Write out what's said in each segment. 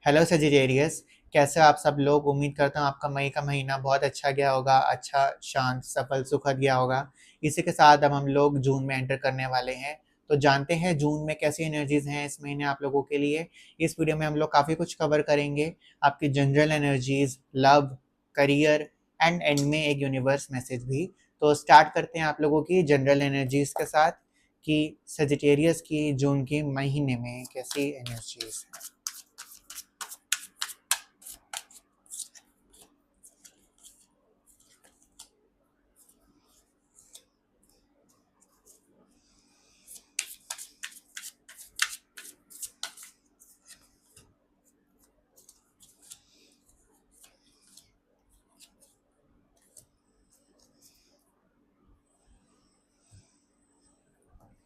Hello Sagittarius. कैसे हो आप सब लोग? उम्मीद करता हूँ आपका मई का महीना बहुत अच्छा गया होगा, अच्छा शांत सफल सुखद गया होगा। इसी के साथ अब हम लोग जून में एंटर करने वाले हैं। तो जानते हैं जून में कैसी एनर्जीज हैं इस महीने आप लोगों के लिए। इस वीडियो में हम लोग काफ़ी कुछ कवर करेंगे। आपकी general energies, love, career and and में एक यूनिवर्स मैसेज भी। तो स्टार्ट करते हैं आप लोगों की जनरल एनर्जीज के साथ कि सजिटेरियस की जून के महीने में कैसी एनर्जीज हैं।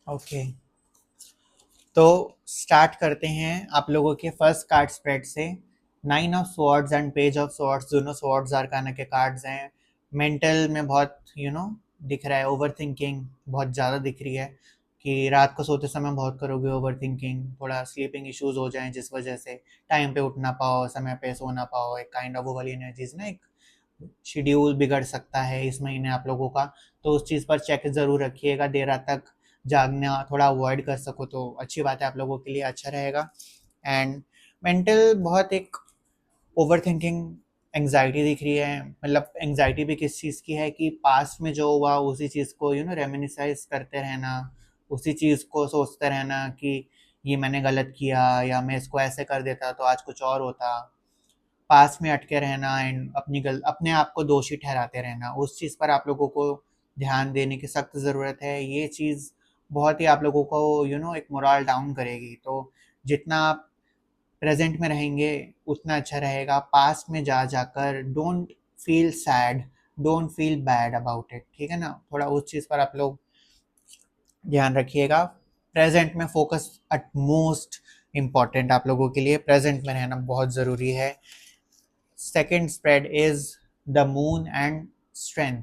ओके, तो स्टार्ट करते हैं आप लोगों के फर्स्ट कार्ड स्प्रेड से। Nine of swords and page of swords, दोनों स्वॉर्ड्स आर्काना के कार्ड्स हैं। मेंटल में बहुत दिख रहा है, ओवर थिंकिंग बहुत ज़्यादा दिख रही है कि रात को सोते समय बहुत करोगे ओवर थिंकिंग, थोड़ा स्लीपिंग इश्यूज हो जाएं जिस वजह से टाइम पे उठ ना पाओ, समय पे सो ना पाओ। एक काइंड ऑफ वो वाली एनर्जीज ना, एक शेड्यूल बिगड़ सकता है इस महीने आप लोगों का। तो उस चीज़ पर चेक ज़रूर रखिएगा। देर रात तक जागना थोड़ा अवॉइड कर सको तो अच्छी बात है, आप लोगों के लिए अच्छा रहेगा। एंड मेंटल बहुत एक ओवर थिंकिंग एंग्जाइटी दिख रही है। मतलब एंग्जाइटी भी किस चीज़ की है कि पास्ट में जो हुआ उसी चीज़ को रेमिनिसाइज करते रहना, उसी चीज़ को सोचते रहना कि ये मैंने गलत किया या मैं इसको ऐसे कर देता तो आज कुछ और होता। पास में अटके रहना एंड अपने आप को दोषी ठहराते रहना, उस चीज़ पर आप लोगों को ध्यान देने की सख्त ज़रूरत है। ये चीज़ बहुत ही आप लोगों को एक मोरल डाउन करेगी। तो जितना आप प्रेजेंट में रहेंगे उतना अच्छा रहेगा। पास्ट में जा जाकर don't feel sad, don't feel bad about it, ठीक है ना? थोड़ा उस चीज़ पर आप लोग ध्यान रखिएगा। प्रेजेंट में फोकस एट मोस्ट इम्पॉर्टेंट, आप लोगों के लिए प्रेजेंट में रहना बहुत ज़रूरी है। Second spread is the moon and strength.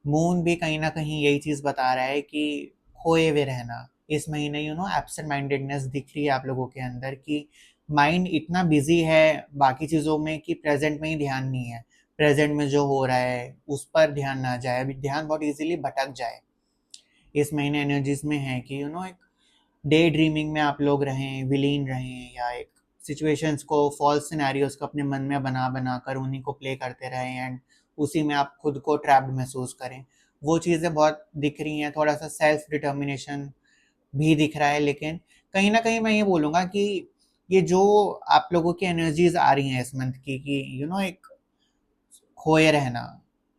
Moon भी कहीं ना कहीं यही चीज़ बता रहा है कि खोए हुए रहना इस महीने, एब्सेंट माइंडेडनेस दिख रही है आप लोगों के अंदर कि माइंड इतना बिजी है बाकी चीज़ों में कि प्रेजेंट में ही ध्यान नहीं है। प्रेजेंट में जो हो रहा है उस पर ध्यान ना जाए, अभी ध्यान बहुत इजीली भटक जाए। इस महीने एनर्जीज में है कि एक डे ड्रीमिंग में आप लोग रहें, विलीन रहें, या एक सिचुएशंस को, फॉल्स सिनेरियोज को अपने मन में बना बना कर उन्हीं को प्ले करते रहें एंड उसी में आप खुद को ट्रैप्ड महसूस करें। वो चीज़ें बहुत दिख रही हैं। थोड़ा सा सेल्फ डिटर्मिनेशन भी दिख रहा है, लेकिन कहीं ना कहीं मैं ये बोलूँगा कि ये जो आप लोगों की एनर्जीज आ रही हैं इस मंथ की कि एक खोए रहना,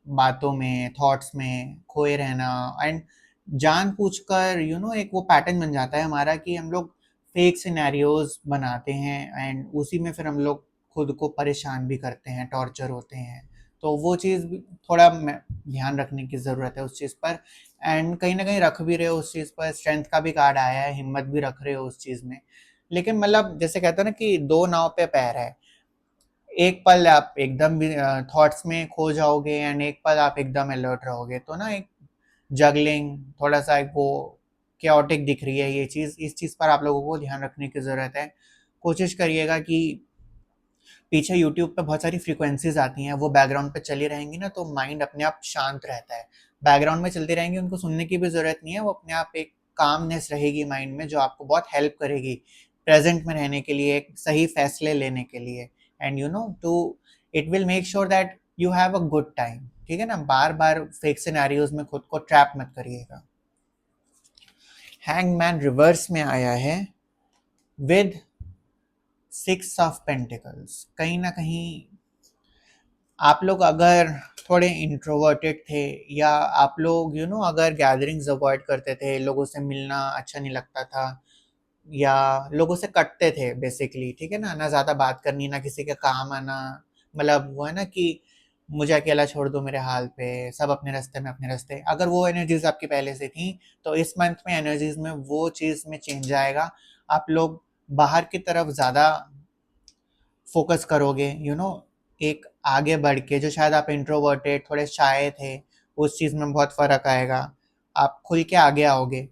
बातों में, थॉट्स में खोए रहना एंड जानबूझकर एक वो पैटर्न बन जाता है हमारा कि हम लोग फेक सिनेरियोज बनाते हैं एंड उसी में फिर हम लोग खुद को परेशान भी करते हैं, टॉर्चर होते हैं। तो वो चीज़ भी थोड़ा ध्यान रखने की ज़रूरत है उस चीज़ पर। एंड कहीं ना कहीं रख भी रहे हो उस चीज़ पर, स्ट्रेंथ का भी कार्ड आया है, हिम्मत भी रख रहे हो उस चीज़ में। लेकिन मतलब जैसे कहते हैं ना कि दो नाव पे पैर है। एक पल आप एकदम भी थॉट्स में खो जाओगे एंड एक पल आप एकदम अलर्ट रहोगे, तो ना एक जगलिंग, थोड़ा सा एक वो chaotic दिख रही है ये चीज़। इस चीज़ पर आप लोगों को ध्यान रखने की ज़रूरत है। कोशिश करिएगा कि पीछे यूट्यूब पे बहुत सारी फ्रीक्वेंसीज आती हैं, वो बैकग्राउंड पे चली रहेंगी ना तो माइंड अपने आप शांत रहता है। बैकग्राउंड में चलती रहेंगी, उनको सुनने की भी ज़रूरत नहीं है, वो अपने आप एक कामनेस रहेगी माइंड में जो आपको बहुत हेल्प करेगी प्रेजेंट में रहने के लिए, एक सही फैसले लेने के लिए। And to it will make sure that you have a good time, ठीक है ना? बार बार फेक सिनेरियोज में खुद को ट्रैप मत करिएगा। हैंगमैन रिवर्स में आया है विद सिक्स ऑफ पेंटिकल्स। कहीं ना कहीं आप लोग अगर थोड़े इंट्रोवर्टेड थे, या आप लोग अगर गैदरिंग्स अवॉइड करते थे, लोगों से मिलना अच्छा नहीं लगता था, या लोगों से कटते थे बेसिकली, ठीक है ना? ना ज़्यादा बात करनी, ना किसी के काम आना। मतलब वो है ना कि मुझे अकेला छोड़ दो मेरे हाल पे, सब अपने रास्ते में अपने रास्ते। अगर वो एनर्जीज आपकी पहले से थी तो इस मंथ में एनर्जीज में वो चीज़ में चेंज आएगा। आप लोग बाहर की तरफ ज़्यादा फोकस करोगे, एक आगे बढ़ के। जो शायद आप इंट्रोवर्टेड, थोड़े शाय थे, उस चीज़ में बहुत फ़र्क आएगा। आप खुल के आगे आओगे,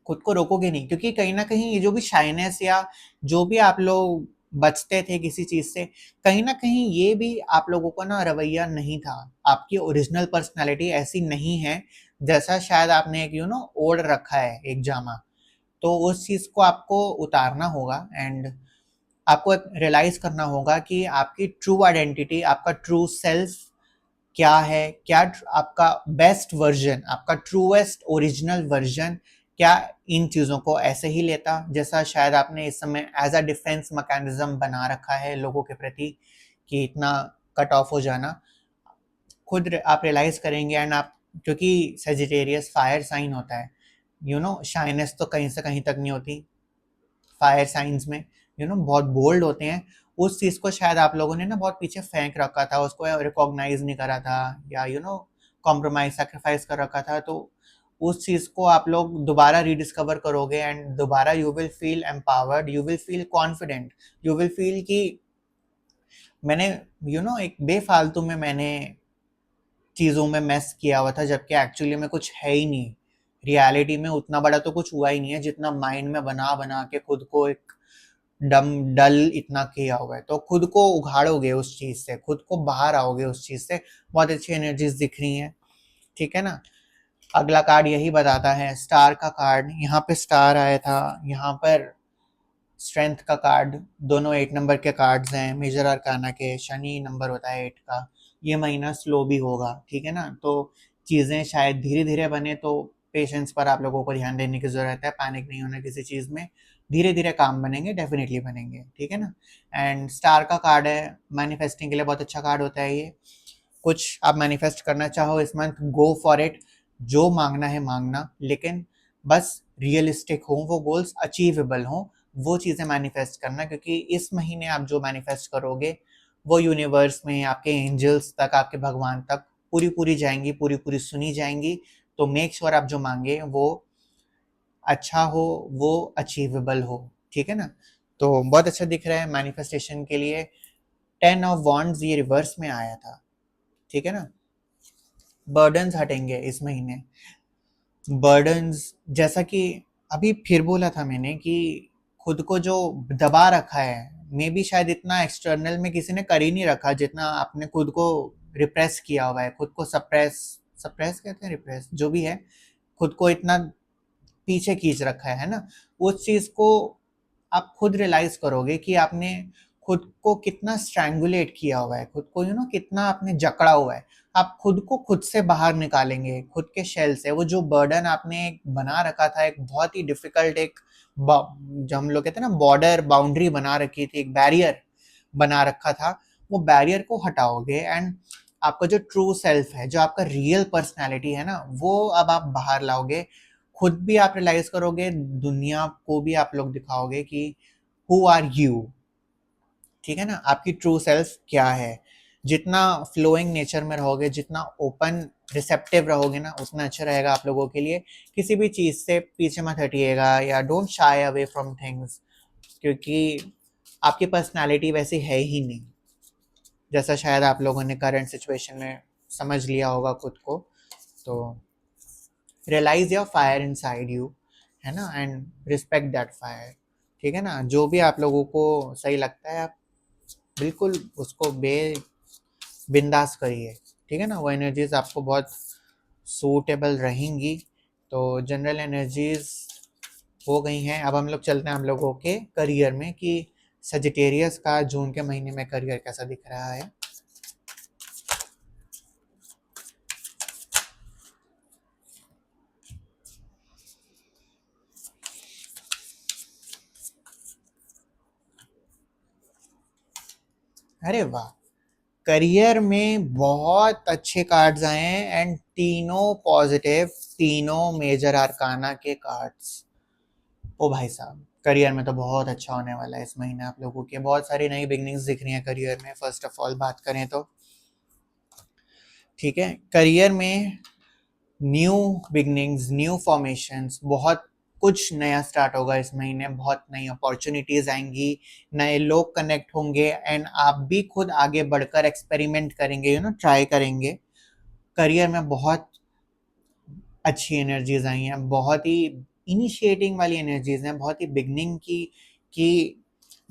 खुद को रोकोगे नहीं, क्योंकि कहीं ना कहीं ये जो भी शाइनेस या जो भी आप लोग बचते थे किसी चीज़ से, कहीं न कहीं ये भी आप लोगों का ना रवैया नहीं था। आपकी ओरिजिनल पर्सनैलिटी ऐसी नहीं है, जैसा शायद आपने एक ओढ़ रखा है एक जामा। तो उस चीज़ को आपको उतारना होगा एंड आपको रियलाइज़ करना होगा कि आपकी ट्रू आइडेंटिटी, आपका ट्रू सेल्फ क्या है, क्या आपका बेस्ट वर्जन, आपका ट्रूएस्ट ओरिजिनल वर्जन क्या इन चीज़ों को ऐसे ही लेता जैसा शायद आपने इस समय एज अ डिफेंस मैकेनिज्म बना रखा है लोगों के प्रति कि इतना कट ऑफ हो जाना। खुद आप रियलाइज करेंगे एंड आप, क्योंकि सेजिटेरियस फायर साइन होता है, शाइनेस तो कहीं से कहीं तक नहीं होती फायर साइंस में, बहुत बोल्ड होते हैं। उस चीज़ को शायद आप लोगों ने ना बहुत पीछे फेंक रखा था, उसको रिकॉग्नाइज नहीं करा था, या कॉम्प्रोमाइज सेक्रीफाइस कर रखा था। तो उस चीज़ को आप लोग दोबारा रीडिस्कवर करोगे एंड दोबारा you will feel empowered, you will feel confident, you will feel कि मैंने एक बेफालतू में मैंने चीज़ों में मेस किया हुआ था, जबकि एक्चुअली में कुछ है ही नहीं। रियलिटी में उतना बड़ा तो कुछ हुआ ही नहीं है जितना माइंड में बना बना के खुद को एक डल इतना किया हुआ है। तो खुद को उघाड़ोगे उस चीज़ से, खुद को बाहर आओगे उस चीज़ से। बहुत अच्छी एनर्जीज दिख रही हैं, ठीक है ना। अगला कार्ड यही बताता है, स्टार का कार्ड। यहाँ पे स्टार आया था, यहाँ पर स्ट्रेंथ का कार्ड, दोनों 8 नंबर के कार्ड्स हैं मेजर अरकाना के। शनि नंबर होता है 8 का। ये महीना स्लो भी होगा, ठीक है ना। तो चीज़ें शायद धीरे धीरे बने, तो पेशेंस पर आप लोगों को ध्यान देने की ज़रूरत है। पैनिक नहीं होना किसी चीज़ में, धीरे धीरे काम बनेंगे, डेफिनेटली बनेंगे, ठीक है ना। एंड स्टार का कार्ड है, मैनिफेस्टिंग के लिए बहुत अच्छा कार्ड होता है ये। कुछ आप मैनिफेस्ट करना चाहो इस मंथ, गो फॉर इट। जो मांगना है मांगना, लेकिन बस रियलिस्टिक हो, वो गोल्स अचीवेबल हो, वो चीज़ें मैनिफेस्ट करना। क्योंकि इस महीने आप जो मैनिफेस्ट करोगे वो यूनिवर्स में आपके एंजल्स तक, आपके भगवान तक पूरी पूरी जाएंगी, पूरी पूरी सुनी जाएंगी। तो मेक श्योर आप जो मांगे वो अच्छा हो, वो अचीवेबल हो, ठीक है ना। तो बहुत अच्छा दिख रहा है मैनिफेस्टेशन के लिए। 10 ऑफ वॉन्ड्स ये रिवर्स में आया था, ठीक है ना। बर्डन्स हटेंगे इस महीने। बर्डन्स, जैसा कि अभी फिर बोला था मैंने कि खुद को जो दबा रखा है, मे बी शायद इतना एक्सटर्नल में किसी ने कर ही नहीं रखा जितना आपने खुद को रिप्रेस किया हुआ है। खुद को सप्रेस, सप्रेस कहते हैं, रिप्रेस, जो भी है, खुद को इतना पीछे खींच रखा है ना। उस चीज को आप खुद रियलाइज करोगे कि आपने खुद को कितना स्ट्रैंगुलेट किया हुआ है, खुद को कितना आपने जकड़ा हुआ है। आप खुद को खुद से बाहर निकालेंगे, खुद के शेल से। वो जो बर्डन आपने एक बना रखा था, एक बहुत ही डिफिकल्ट, एक जो हम लोग कहते हैं ना बॉर्डर, बाउंड्री बना रखी थी, एक बैरियर बना रखा था, वो बैरियर को हटाओगे एंड आपका जो ट्रू सेल्फ है, जो आपका रियल पर्सनैलिटी है ना, वो अब आप बाहर लाओगे। खुद भी आप रियलाइज करोगे, दुनिया को भी आप लोग दिखाओगे कि हु आर यू, ठीक है ना। आपकी ट्रू सेल्फ क्या है। जितना फ्लोइंग नेचर में रहोगे, जितना ओपन रिसेप्टिव रहोगे ना, उतना अच्छा रहेगा आप लोगों के लिए। किसी भी चीज़ से पीछे मत हटिएगा, या don't shy away from things, क्योंकि आपकी पर्सनालिटी वैसी है ही नहीं, जैसा शायद आप लोगों ने करंट सिचुएशन में समझ लिया होगा खुद को। तो realise your fire inside you, है ना, एंड रिस्पेक्ट दैट फायर, ठीक है ना। जो भी आप लोगों को सही लगता है, आप बिल्कुल उसको बिंदास करिए, ठीक है ना। वो एनर्जीज आपको बहुत सूटेबल रहेंगी। तो जनरल एनर्जीज हो गई हैं। अब हम लोग चलते हैं हम लोगों के करियर में कि सजिटेरियस का जून के महीने में करियर कैसा दिख रहा है। अरे वाह, करियर में बहुत अच्छे कार्ड्स आए हैं एंड तीनों पॉजिटिव, तीनों मेजर आर्काना के कार्ड्स। ओ भाई साहब, करियर में तो बहुत अच्छा होने वाला है इस महीने आप लोगों के। बहुत सारी नई बिगनिंग्स दिख रही हैं करियर में। फर्स्ट ऑफ ऑल बात करें तो, ठीक है, करियर में न्यू बिगनिंग्स, न्यू फॉर्मेशंस, बहुत कुछ नया स्टार्ट होगा इस महीने। बहुत नई अपॉर्चुनिटीज आएंगी, नए लोग कनेक्ट होंगे एंड आप भी खुद आगे बढ़कर एक्सपेरिमेंट करेंगे, ट्राई करेंगे। करियर में बहुत अच्छी एनर्जीज आई हैं, बहुत ही इनिशिएटिंग वाली एनर्जीज हैं, बहुत ही बिगनिंग की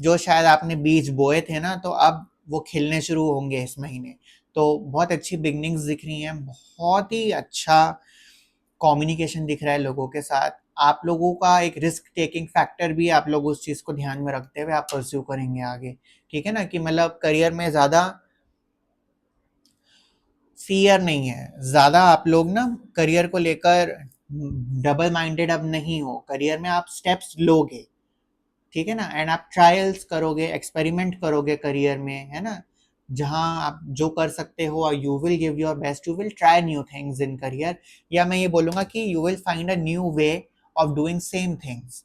जो शायद आपने बीज बोए थे ना, तो अब वो खिलने शुरू होंगे इस महीने। तो बहुत अच्छी बिगनिंग्स दिख रही हैं, बहुत ही अच्छा कम्युनिकेशन दिख रहा है लोगों के साथ। आप लोगों का एक रिस्क टेकिंग फैक्टर भी आप लोग उस चीज़ को ध्यान में रखते हुए आप परस्यू करेंगे आगे, ठीक है ना? कि मतलब करियर में ज़्यादा फियर नहीं है, ज़्यादा आप लोग ना करियर को लेकर डबल माइंडेड अब नहीं हो। करियर में आप स्टेप्स लोगे, ठीक है ना? एंड आप ट्रायल्स करोगे, एक्सपेरिमेंट करोगे करियर में, है ना? जहाँ आप जो कर सकते हो, you will give your best, you will try new things in career, या मैं ये बोलूँगा कि you will find a new way of doing same things,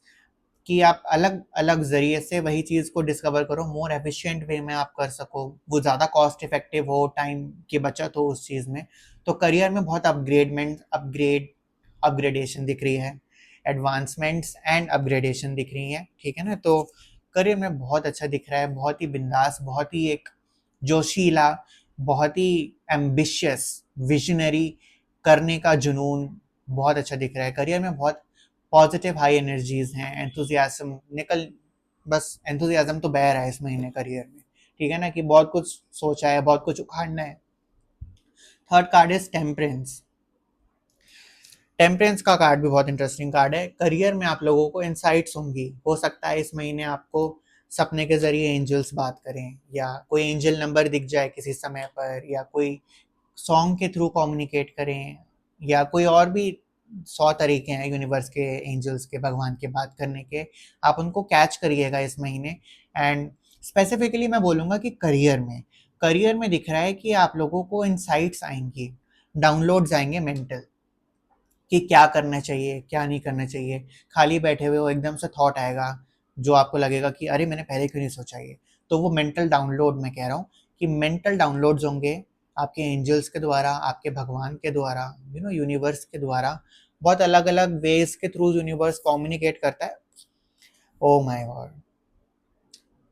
कि आप अलग अलग जरिए से वही चीज़ को डिस्कवर करो, मोर एफिशिएंट वे में आप कर सको, वो ज़्यादा कॉस्ट इफेक्टिव हो, टाइम की बचत हो उस चीज़ में। तो करियर में बहुत अपग्रेडेशन दिख रही है, एडवांसमेंट्स एंड अपग्रेडेशन दिख रही हैं, ठीक है ना? तो करियर में बहुत अच्छा दिख रहा है, बहुत ही बिंदास, बहुत ही एक जोशीला, बहुत ही एम्बिशियस, विजनरी, करने का जुनून बहुत अच्छा दिख रहा है करियर में। बहुत पॉजिटिव हाई एनर्जीज हैं, एंथुजियाज्म निकल, बस एंथुजियाज्म तो बह रहा है इस महीने करियर में, ठीक है ना? कि बहुत कुछ सोचा है, बहुत कुछ उखाड़ना है। Third card is temperance. Temperance का कार्ड भी बहुत इंटरेस्टिंग कार्ड है। करियर में आप लोगों को इंसाइट्स होंगी, हो सकता है इस महीने आपको सपने के जरिए एंजल्स बात करें, या कोई एंजल नंबर दिख जाए किसी समय पर, या कोई सॉन्ग के थ्रू कम्युनिकेट करें, या कोई और भी 100 तरीके हैं यूनिवर्स के, एंजल्स के, भगवान के बात करने के। आप उनको कैच करिएगा इस महीने। एंड स्पेसिफिकली मैं बोलूँगा कि करियर में दिख रहा है कि आप लोगों को इंसाइट्स आएंगी, डाउनलोड्स आएंगे मेंटल, कि क्या करना चाहिए, क्या नहीं करना चाहिए। खाली बैठे हुए हो, एकदम से थॉट आएगा जो आपको लगेगा कि अरे मैंने पहले क्यों नहीं सोचा ये। तो वो मेंटल डाउनलोड, मैं कह रहा हूँ कि मेंटल डाउनलोड्स होंगे आपके एंजल्स के द्वारा, आपके भगवान के द्वारा, यूनिवर्स के द्वारा। बहुत अलग अलग वेज के थ्रू यूनिवर्स कम्युनिकेट करता है। ओ माय गॉड,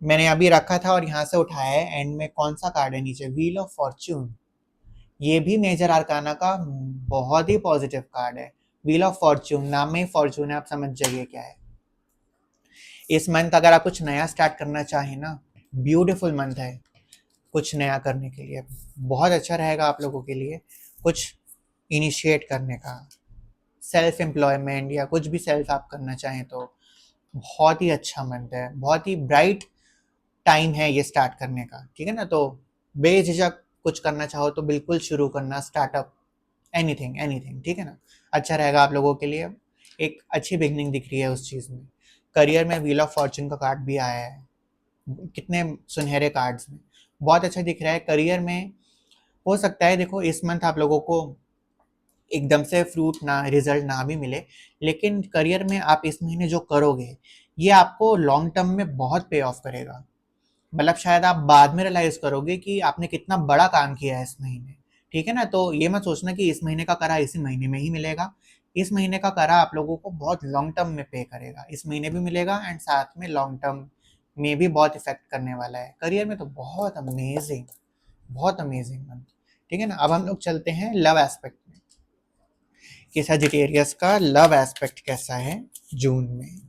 मैंने अभी रखा था और यहाँ से उठाया है, एंड में कौन सा कार्ड है नीचे, व्हील ऑफ फॉर्च्यून। ये भी मेजर आर्काना का बहुत ही पॉजिटिव कार्ड है। व्हील ऑफ फॉर्च्यून, नाम में ही फॉर्च्यून है, आप समझ जाइए क्या है। इस मंथ अगर आप कुछ नया स्टार्ट करना चाहें ना, ब्यूटीफुल मंथ है कुछ नया करने के लिए, बहुत अच्छा रहेगा आप लोगों के लिए कुछ इनिशिएट करने का, सेल्फ एम्प्लॉयमेंट या कुछ भी सेल्फ आप करना चाहें तो बहुत ही अच्छा मंथ है, बहुत ही ब्राइट टाइम है ये स्टार्ट करने का, ठीक है ना? तो बेझिझक कुछ करना चाहो तो बिल्कुल शुरू करना, स्टार्टअप, एनीथिंग एनीथिंग, ठीक है ना? अच्छा रहेगा आप लोगों के लिए, एक अच्छी बिगनिंग दिख रही है उस चीज़ में। करियर में व्हील ऑफ फॉर्चून का कार्ड भी आया है, कितने सुनहरे कार्ड्स में, बहुत अच्छा दिख रहा है। करियर में हो सकता है, देखो इस मंथ आप लोगों को एकदम से फ्रूट ना, रिजल्ट ना भी मिले, लेकिन करियर में आप इस महीने जो करोगे ये आपको लॉन्ग टर्म में बहुत पे ऑफ करेगा। मतलब शायद आप बाद में रियलाइज करोगे कि आपने कितना बड़ा काम किया है इस महीने, ठीक है ना? तो ये मत सोचना कि इस महीने का करा इसी महीने में ही मिलेगा। इस महीने का करा आप लोगों को बहुत लॉन्ग टर्म में पे करेगा, इस महीने भी मिलेगा एंड साथ में लॉन्ग टर्म में भी बहुत इफेक्ट करने वाला है करियर में। तो बहुत अमेजिंग, बहुत अमेजिंग मंथ, ठीक है ना? अब हम लोग चलते हैं लव एस्पेक्ट में, कि सजिटेरियस का लव एस्पेक्ट कैसा है जून में।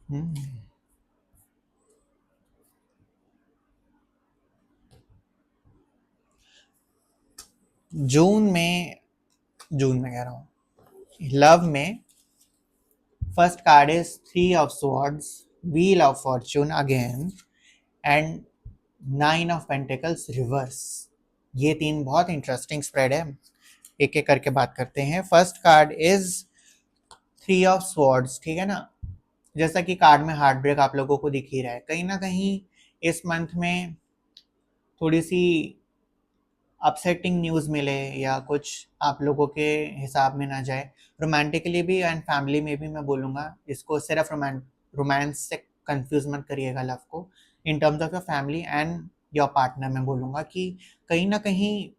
हम्म, जून में कह रहा हूँ, लव में first card is three of swords, wheel of Fortune again, and nine of pentacles reverse. ये तीन बहुत इंटरेस्टिंग स्प्रेड है, एक एक करके बात करते हैं। First card is three of swords, ठीक है ना? जैसा कि कार्ड में हार्ट ब्रेक आप लोगों को दिख ही रहा है, कहीं ना कहीं इस मंथ में थोड़ी सी अपसेटिंग न्यूज़ मिले या कुछ आप लोगों के हिसाब में ना जाए, रोमांटिकली भी एंड फैमिली में भी। मैं बोलूँगा इसको सिर्फ रोमांस से कंफ्यूज मत करिएगा लव को, in terms of your family and your partner. मैं बोलूँगा कि कहीं ना कहीं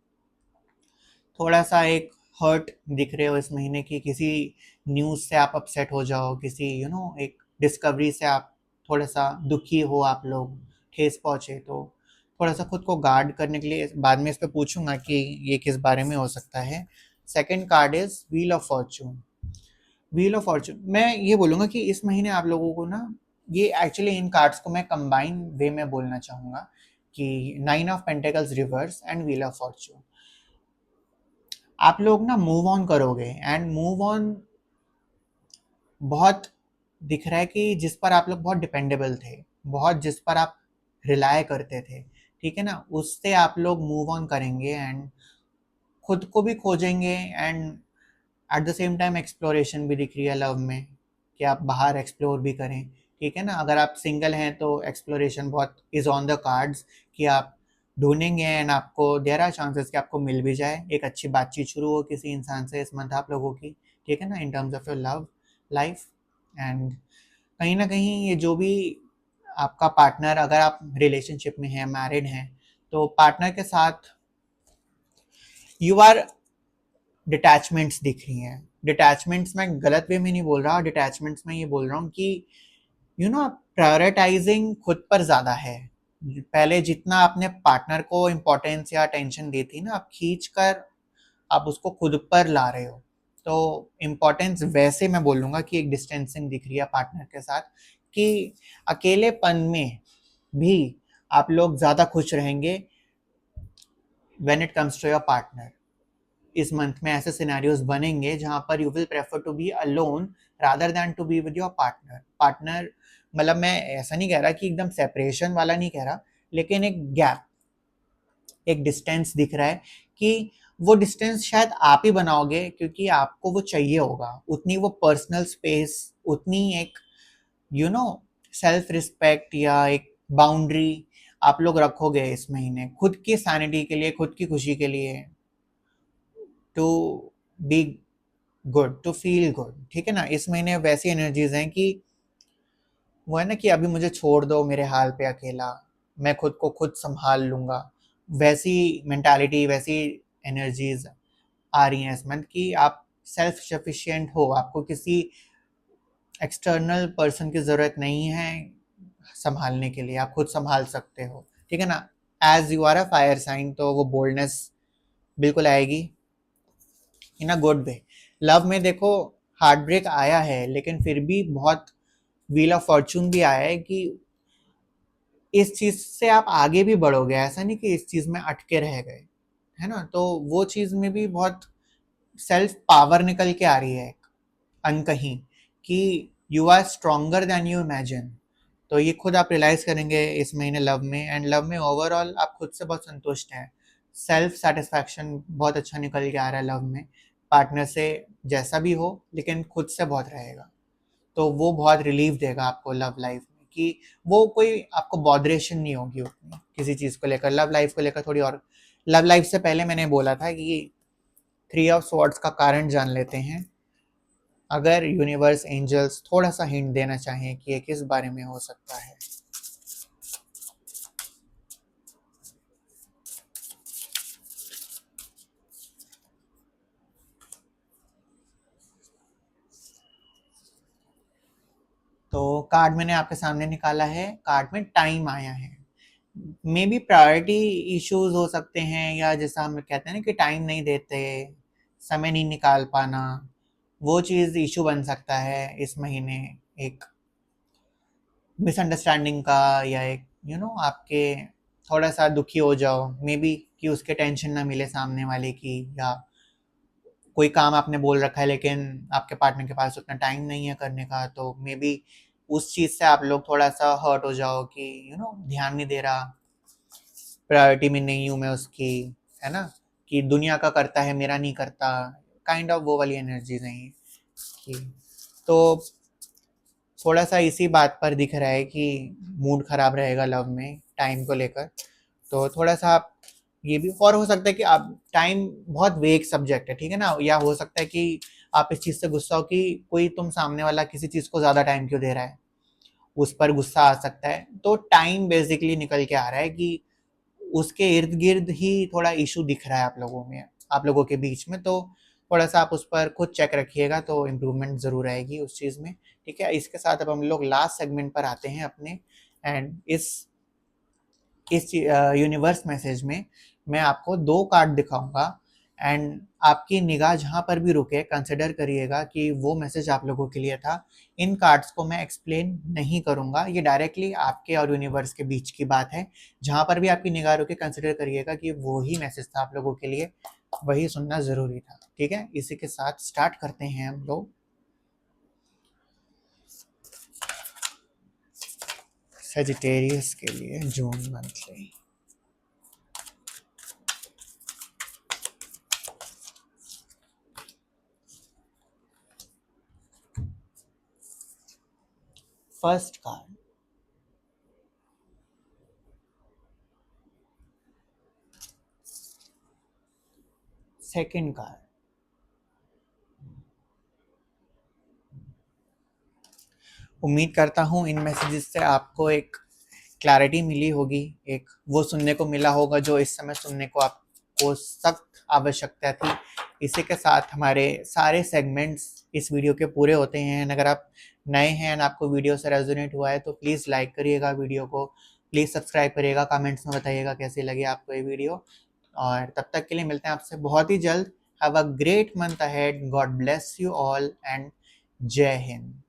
थोड़ा सा एक हर्ट दिख रहे हो इस महीने की, किसी न्यूज़ से आप अपसेट हो जाओ, किसी एक डिस्कवरी से आप थोड़ा सा दुखी हो, आप लोग ठेस पहुँचे, तो थोड़ा सा खुद को गार्ड करने के लिए, बाद में इस पे पूछूंगा कि ये किस बारे में हो सकता है, second card is wheel of Fortune. Wheel of Fortune, मैं ये बोलूँगा कि इस महीने आप लोगों को ना, ये एक्चुअली इन कार्ड्स को मैं कंबाइन वे में बोलना चाहूँगा कि nine of pentacles reverse and wheel of Fortune, आप लोग ना मूव ऑन करोगे एंड मूव ऑन बहुत दिख रहा है कि जिस पर आप लोग बहुत डिपेंडेबल थे, बहुत जिस पर आप रिलाय करते थे, ठीक है ना, उससे आप लोग मूव ऑन करेंगे एंड खुद को भी खोजेंगे and at the same time exploration भी दिख रही है लव में कि आप बाहर एक्सप्लोर भी करें, ठीक है ना। अगर आप सिंगल हैं तो एक्सप्लोरेशन बहुत इज ऑन द कार्ड्स कि आप ढूंढेंगे एंड आपको देयर आर चांसेस कि आपको मिल भी जाए, एक अच्छी बातचीत शुरू हो किसी इंसान से इस मंथ आप लोगों की, ठीक है ना, in terms of your love life. And कहीं ना कहीं ये जो भी आपका पार्टनर, अगर आप रिलेशनशिप में हैं, मैरिड हैं, तो पार्टनर के साथ यू आर डिटैचमेंट्स दिख रही हैं। डिटैचमेंट्स मैं गलत वे में नहीं बोल रहा, डिटैचमेंट्स में ये बोल रहा हूँ कि यू नो प्रायोरिटाइजिंग खुद पर ज़्यादा है। पहले जितना आपने पार्टनर को इम्पोर्टेंस या अटेंशन दी थी ना, आप खींच कर आप उसको खुद पर ला रहे हो, तो इम्पोर्टेंस वैसे मैं बोलूँगा कि एक डिस्टेंसिंग दिख रही है पार्टनर के साथ, कि अकेलेपन में भी आप लोग ज़्यादा खुश रहेंगे when it comes to your partner. इस मंथ में ऐसे सिनेरियोज बनेंगे जहां पर you will prefer to be alone rather than to be with your partner. Partner मतलब मैं ऐसा नहीं कह रहा कि एकदम सेपरेशन वाला नहीं कह रहा, लेकिन एक गैप, एक डिस्टेंस दिख रहा है कि वो डिस्टेंस शायद आप ही बनाओगे क्योंकि आपको वो चाहिए होगा, उतनी वो पर्सनल स्पेस, उतनी एक यू नो सेल्फ रिस्पेक्ट या एक बाउंड्री आप लोग रखोगे इस महीने खुद की सैनिटी के लिए, खुद की खुशी के लिए, to be good, to feel good, ठीक है ना। इस महीने वैसी एनर्जीज हैं कि वो है ना कि अभी मुझे छोड़ दो मेरे हाल पे अकेला, मैं खुद को खुद संभाल लूंगा, वैसी मेंटालिटी, वैसी एनर्जीज आ रही हैं इस मंथ कि आप सेल्फ सफिशिएंट हो, आपको किसी एक्सटर्नल पर्सन की ज़रूरत नहीं है संभालने के लिए, आप खुद संभाल सकते हो, ठीक है ना। As you are a fire sign तो वो बोल्डनेस बिल्कुल आएगी इन अ गुड वे। लव में देखो हार्ट ब्रेक आया है लेकिन फिर भी बहुत व्हील ऑफ फॉर्चून भी आया है कि इस चीज से आप आगे भी बढ़ोगे, ऐसा नहीं कि इस चीज में अटके रह गए, है ना। तो वो चीज में भी बहुत सेल्फ पावर निकल के आ रही है एक अनकहीं कि you are stronger than you imagine. तो ये खुद आप रियलाइज करेंगे इस महीने लव में, एंड लव में ओवरऑल आप खुद से बहुत संतुष्ट हैं, सेल्फ सेटिस्फैक्शन बहुत अच्छा निकल के आ रहा है लव में। पार्टनर से जैसा भी हो लेकिन खुद से बहुत रहेगा, तो वो बहुत रिलीफ देगा आपको लव लाइफ में कि वो कोई आपको बॉदरेशन नहीं होगी उतनी किसी चीज़ को लेकर, लव लाइफ को लेकर थोड़ी और। लव लाइफ से पहले मैंने बोला था कि थ्री ऑफ स्वॉर्ड्स का कारण जान लेते हैं, अगर यूनिवर्स एंजल्स थोड़ा सा हिंट देना चाहें कि ये किस बारे में हो सकता है। तो कार्ड मैंने आपके सामने निकाला है, कार्ड में टाइम आया है, मे बी प्रायोरिटी इश्यूज हो सकते हैं, या जैसा हम कहते हैं ना कि टाइम नहीं देते, समय नहीं निकाल पाना, वो चीज़ इशू बन सकता है इस महीने, एक मिसअंडरस्टैंडिंग का, या एक आपके थोड़ा सा दुखी हो जाओ मे बी कि उसके टेंशन ना मिले सामने वाले की, या कोई काम आपने बोल रखा है लेकिन आपके पार्टनर के पास उतना टाइम नहीं है करने का, तो मे बी उस चीज़ से आप लोग थोड़ा सा हर्ट हो जाओ कि ध्यान नहीं दे रहा, प्रायोरिटी में नहीं हूँ मैं उसकी, है ना, कि दुनिया का करता है मेरा नहीं करता, काइंड ऑफ वो वाली एनर्जीज हैं ये कि। तो थोड़ा सा इसी बात पर दिख रहा है कि मूड खराब रहेगा लव में टाइम को लेकर, तो थोड़ा सा आप ये भी, और हो सकता है कि आप टाइम बहुत वेग सब्जेक्ट है, ठीक है ना, या हो सकता है कि आप इस चीज़ से गुस्सा हो कि कोई तुम सामने वाला किसी चीज़ को ज़्यादा टाइम क्यों दे रहा है, उस पर गुस्सा आ सकता है। तो टाइम बेसिकली निकल के आ रहा है कि उसके इर्द गिर्द ही थोड़ा इशू दिख रहा है आप लोगों में, आप लोगों के बीच में, तो थोड़ा सा आप उस पर खुद चेक रखिएगा तो इम्प्रूवमेंट ज़रूर आएगी उस चीज़ में, ठीक है। इसके साथ अब हम लोग लास्ट सेगमेंट पर आते हैं अपने, एंड इस यूनिवर्स मैसेज में मैं आपको दो कार्ड दिखाऊंगा एंड आपकी निगाह जहाँ पर भी रुके कंसिडर करिएगा कि वो मैसेज आप लोगों के लिए था। इन कार्ड्स को मैं एक्सप्लेन नहीं करूँगा, ये डायरेक्टली आपके और यूनिवर्स के बीच की बात है। जहाँ पर भी आपकी निगाह रुके कंसिडर करिएगा कि वो ही मैसेज था आप लोगों के लिए, वही सुनना ज़रूरी था। ठीक है, इसी के साथ स्टार्ट करते हैं हम लोग सेजिटेरियस के लिए June monthly. First card, second card, उम्मीद करता हूँ इन मैसेजेस से आपको एक क्लैरिटी मिली होगी, एक वो सुनने को मिला होगा जो इस समय सुनने को आपको सख्त आवश्यकता थी। इसी के साथ हमारे सारे सेगमेंट्स इस वीडियो के पूरे होते हैं। अगर आप नए हैं और आपको वीडियो से रेजोनेट हुआ है तो प्लीज़ लाइक करिएगा वीडियो को, प्लीज़ सब्सक्राइब करिएगा, कमेंट्स में बताइएगा कैसी लगी आपको ये वीडियो। और तब तक के लिए मिलते हैं आपसे बहुत ही जल्द। Have a great month ahead, God bless you all and जय हिंद।